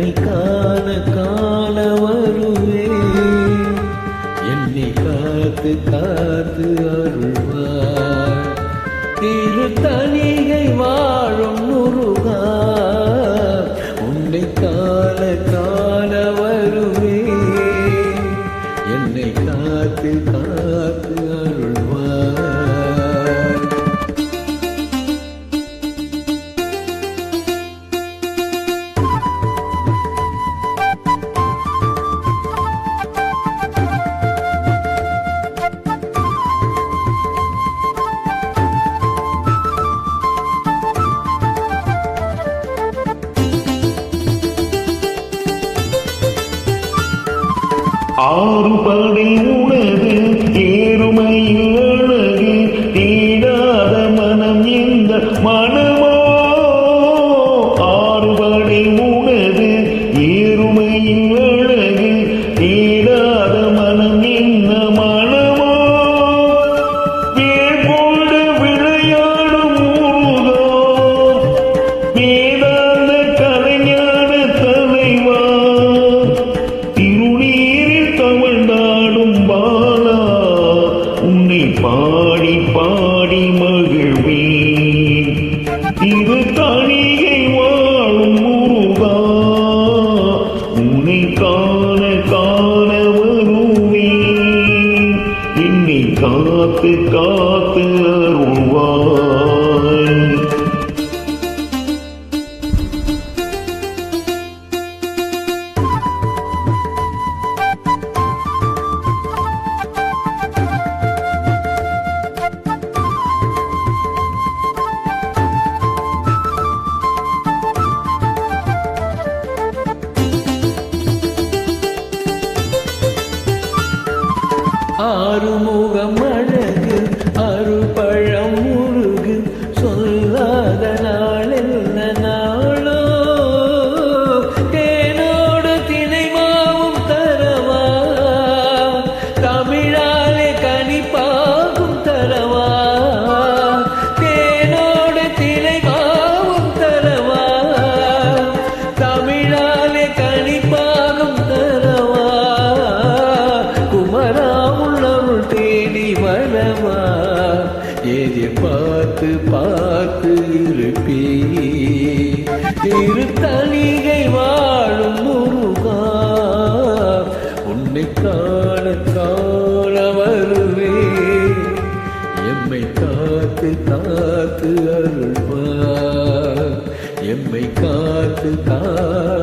தனி காண காண வருவே என்னை காத்து காத்து அருள்வார் திரு தனிகை வாழும் முருகா உன்னை காண காண வருவே என்னை காத்து காத்து அருள்வார். ஆறுபடை உனது ஏறுமையில் அழகு தீடாத மனம் இந்த மனமோ ஆறுபடை உனது ஏறுமையில் அழகு தீடாத மனம் இந்த மனமோ வேல் கொண்டு விளையாடும் முருகா வேதாந்த கலைஞான தலைவா தமிழ்நாடும் பாலா உன்னை பாடி பாடி மகிழ்வேன் இது தனியை வாழும் முருகா உன்னை காண காண வருவேன் என்னை காத்து காத்து அருள்வாய். ஆறுமுகம் அழகு அறுபழம் முருகு சொல்லாத நாளென்ன நாளோ தேனோடு தினைமாவும் தரவா தமிழாலே கனிப்பாகும் தரவா தேனோடு தினைமாவும் தரவா தமிழாலே கனிப்பாகும் தரவா குமரா தேடி வனமா எதிர்பார்த்து பார்த்து இருப்பே திரு தனிகை வாழும் முருகா உன்னை காண காண வருவே எம்மை காத்து காத்து அருள்வார் எம்மை காத்து காத்து